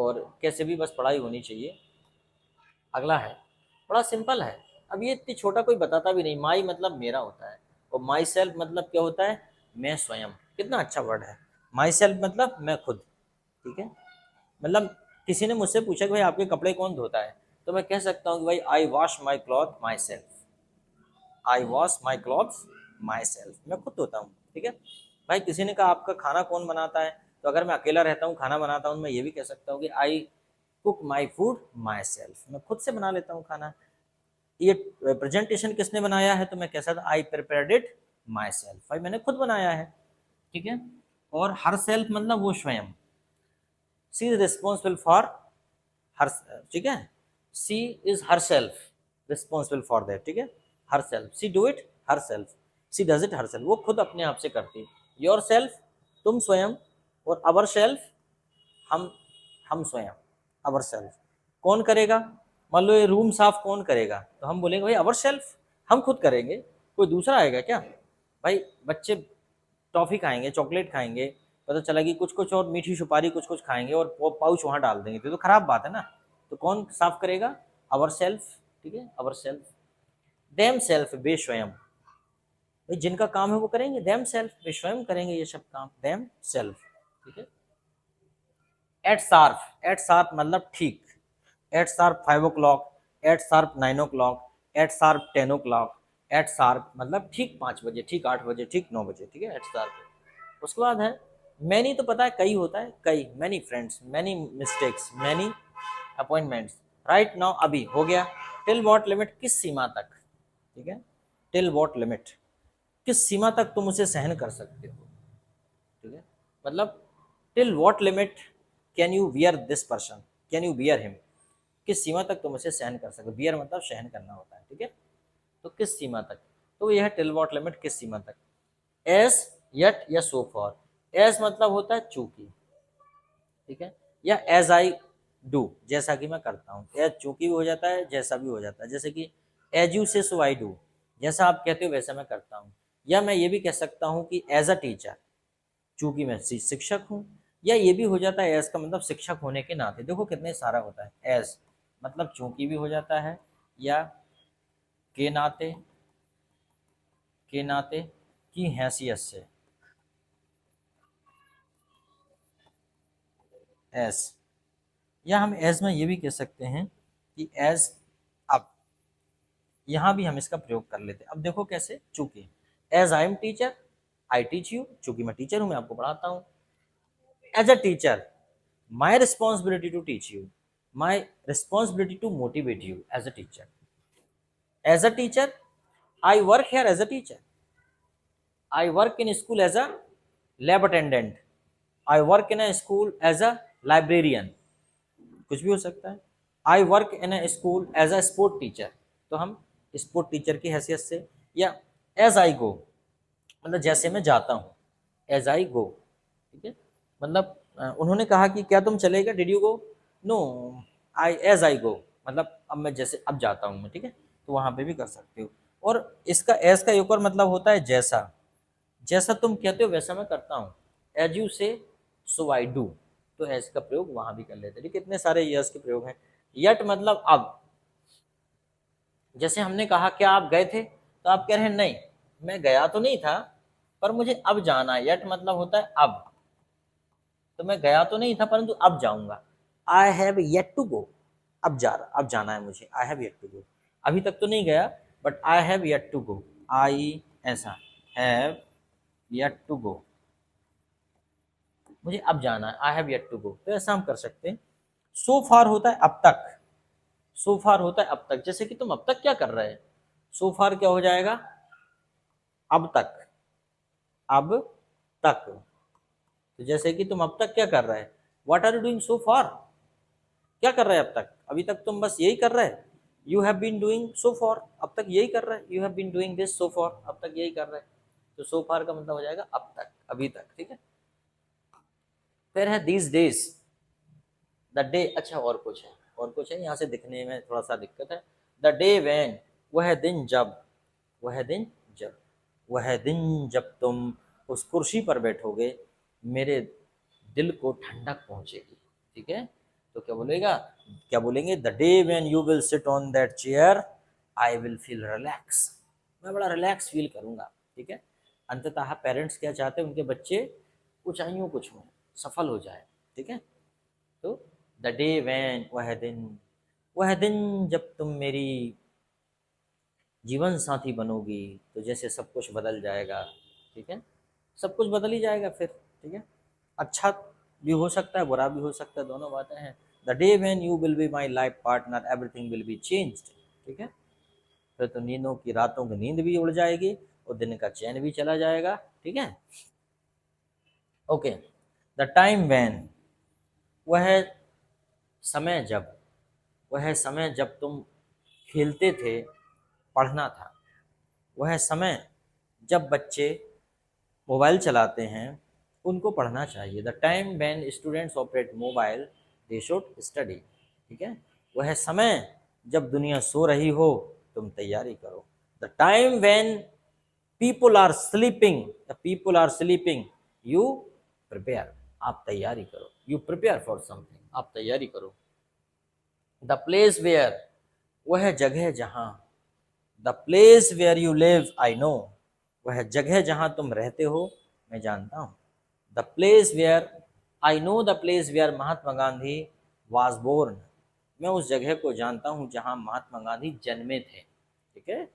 और कैसे भी बस पढ़ाई होनी चाहिए। अगला है, बड़ा सिंपल है। अब ये इतनी छोटा कोई बताता भी नहीं। माई मतलब मेरा होता है, और माई सेल्फ मतलब क्या होता है, मैं स्वयं। कितना अच्छा वर्ड है, माई सेल्फ मतलब मैं खुद। ठीक है, मतलब किसी ने मुझसे पूछा कि भाई आपके कपड़े कौन धोता है, तो मैं कह सकता हूँ कि भाई I wash my cloth myself. I wash my clothes myself, मैं खुद धोता हूँ। ठीक है भाई, किसी ने कहा आपका खाना कौन बनाता है, तो अगर मैं अकेला रहता हूँ खाना बनाता हूँ, मैं ये भी कह सकता हूँ कि I cook my food my self, मैं खुद से बना लेता हूँ खाना। ये प्रेजेंटेशन किसने बनाया है, तो मैं कह सकता आई प्रिपेयर्ड इट माई सेल्फ, भाई मैंने खुद बनाया है। ठीक है, और हर सेल्फ मतलब वो स्वयं। She is responsible for her, ठीक है, she is herself responsible for that. ठीक है, herself, she do it herself, she does it herself, वो खुद अपने आप से करती है। योर सेल्फ तुम स्वयं, और अवर सेल्फ हम स्वयं। अवर सेल्फ कौन करेगा, मान लो ये रूम साफ कौन करेगा, तो हम बोलेंगे भाई अवर सेल्फ, हम खुद करेंगे, कोई दूसरा आएगा क्या। भाई बच्चे टॉफी खाएंगे, चॉकलेट खाएंगे, पता चला कि कुछ कुछ और मीठी सुपारी कुछ कुछ खाएंगे और वो पाउच वहां डाल देंगे, तो खराब बात है ना। तो कौन साफ करेगा, अवर सेल्फ। ठीक है, अवर सेल्फ। देम सेल्फ वे स्वयं, भाई जिनका काम है वो करेंगे, देम सेल्फ वे स्वयं करेंगे ये सब काम, देम सेल्फ। ठीक है, एट शार्प, एट शार्प मतलब ठीक, at sharp 5 o'clock, at sharp 9 o'clock, at sharp 10 o'clock, at sharp मतलब ठीक 5 बजे, ठीक 8 बजे, ठीक 9 बजे। ठीक है, एट शार्प। उसके बाद है मैनी, तो पता है कई होता है, कई, many friends, many mistakes, many appointments. Right now अभी हो गया। टिल वॉट लिमिट किस सीमा तक। ठीक है, टिल वॉट लिमिट किस सीमा तक तुम उसे सहन कर सकते हो। ठीक है, मतलब till what limit can you wear this person, can you wear him, किस सीमा तक तुम उसे सहन कर सकते हो। बियर मतलब सहन करना होता है। ठीक है, तो किस सीमा तक, तो यह टिल वॉट लिमिट किस सीमा तक। एस, यट या सो फॉर। एस मतलब होता है चूंकि, ठीक है, या एज आई डू, जैसा कि मैं करता हूँ। एज चूंकि भी हो जाता है, जैसा भी हो जाता है, जैसे कि एज यू से सो आई डू, जैसा आप कहते हो वैसा मैं करता हूँ। या मैं ये भी कह सकता हूँ कि एज अ टीचर, चूंकि मैं शिक्षक हूँ। या ये भी हो जाता है एज का मतलब शिक्षक होने के नाते, देखो कितने सारा होता है। एज मतलब चूंकि भी हो जाता है, या के नाते, के नाते, की हैसियत से, एज। या हम एज में ये भी कह सकते हैं कि एज। अब यहाँ भी हम इसका प्रयोग कर लेते हैं। अब देखो कैसे, चूंकि as I am teacher I teach you, चूंकि मैं टीचर हूँ मैं आपको पढ़ाता हूँ। As a teacher my responsibility to teach you, my responsibility to motivate you as a teacher. As a teacher I work here as a teacher, I work in school as a lab attendant, I work in a school as a librarian, कुछ भी हो सकता है। I work in a school as a sport teacher, तो हम sport teacher की हैसियत से। या एज आई गो मतलब जैसे मैं जाता हूँ, एज आई गो। ठीक है, मतलब उन्होंने कहा कि क्या तुम चलेगा, did you go, no I as I go, मतलब अब मैं जैसे अब जाता हूँ मैं। ठीक है, तो वहाँ पे भी कर सकते हो। और इसका एज का एक और मतलब होता है जैसा, जैसा तुम कहते हो वैसा मैं करता हूँ। एज यू से सो आई डू, तो एज का प्रयोग वहाँ भी कर लेते हैं। ठीक है, इतने सारे यस के प्रयोग हैं। यट मतलब अब, जैसे हमने कहा क्या आप गए थे, तो आप कह रहे हैं नहीं मैं गया तो नहीं था, पर मुझे अब जाना है। यट मतलब होता है अब, तो मैं गया तो नहीं था परंतु अब जाऊंगा। I have yet to go, अब जाना है मुझे। I have yet to go, अभी तक तो नहीं गया but I have yet to go. I ऐसा, हैव येट टू गो, मुझे अब जाना है, I have yet to go, तो ऐसा हम कर सकते हैं। सो फार होता है अब तक, सो फार होता है अब तक, जैसे कि तुम अब तक क्या कर रहे हैं। सो फार क्या हो जाएगा, अब तक, अब तक, तो जैसे कि तुम अब तक क्या कर रहे हैं, what are you doing so far, क्या कर रहे हैं अब तक, अभी तक तुम बस यही कर रहे हैं। You have been doing so far, अब तक यही कर रहे हैं। You have been doing this so far, अब तक यही कर रहे हैं। तो सो फार का मतलब हो जाएगा अब तक, अभी तक। ठीक है, फिर है दीज डेज, द डे, अच्छा और कुछ है, और कुछ है यहाँ से दिखने में थोड़ा सा दिक्कत है। द डे वैन, वह दिन जब, वह दिन जब, वह दिन जब तुम उस कुर्सी पर बैठोगे मेरे दिल को ठंडक पहुंचेगी। ठीक है, तो क्या बोलेगा, क्या बोलेंगे, the day when you will sit on that chair I will feel relax, मैं बड़ा रिलैक्स फील करूंगा। ठीक है, अंततः पेरेंट्स क्या चाहते हैं, उनके बच्चे ऊंचाइयों को छूएं, सफल हो जाए। ठीक है, तो द डे व्हेन, वह दिन जब तुम मेरी जीवन साथी बनोगी तो जैसे सब कुछ बदल जाएगा। ठीक है, सब कुछ बदल ही जाएगा फिर। ठीक है, अच्छा भी हो सकता है, बुरा भी हो सकता है, दोनों बातें हैं। The day when you will be my life partner everything will be changed. ठीक है, फिर तो नींदों की, रातों की नींद भी उड़ जाएगी और दिन का चैन भी चला जाएगा। ठीक है, ओके। द टाइम व्हेन, वह समय जब, वह समय जब तुम खेलते थे, पढ़ना था। वह समय जब बच्चे मोबाइल चलाते हैं, उनको पढ़ना चाहिए। The time when students operate mobile they should study. ठीक है, वह समय जब दुनिया सो रही हो, तुम तैयारी करो। The time when people are sleeping, the people are sleeping, you prepare, आप तैयारी करो। यू प्रिपेयर फॉर समथिंग, आप तैयारी करो। द प्लेस वेयर, वह जगह जहाँ, the place where you live I know, वह जगह जहाँ तुम रहते हो मैं जानता हूँ। The place where, I know the place where Mahatma Gandhi was born, मैं उस जगह को जानता हूँ जहाँ महात्मा गांधी जन्मे थे। ठीक है,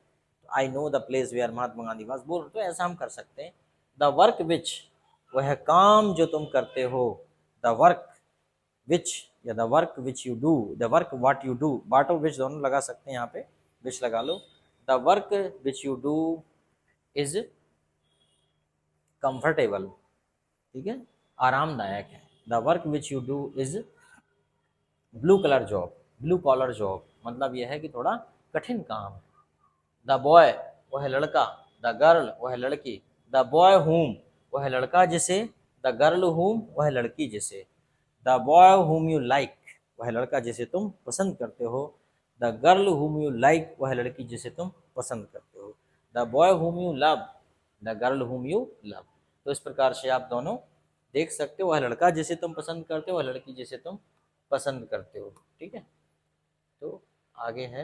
I know the place where Mahatma Gandhi was born, तो ऐसा हम कर सकते हैं। द वर्क विच, वह काम जो तुम करते हो, द वर्क विच या the work which you do, the work what you do, what और विच दोनों लगा सकते हैं, यहाँ पे विच लगा लो। The work which you do is comfortable. ठीक है, आरामदायक है। The work which you do is blue colour job, blue collar job, मतलब यह है कि थोड़ा कठिन काम है। द बॉय, वह लड़का, द गर्ल, वह लड़की, द बॉय हुम, वह लड़का जिसे, द गर्ल हुम, वह लड़की जिसे, the boy whom you like, वह लड़का जिसे तुम पसंद करते हो, the girl whom you like, वह लड़की जिसे तुम पसंद करते हो, the boy whom you love, the girl whom you love. तो इस प्रकार से आप दोनों देख सकते हो, वह लड़का जिसे तुम पसंद करते हो, वह लड़की जिसे तुम पसंद करते हो। ठीक है, तो आगे है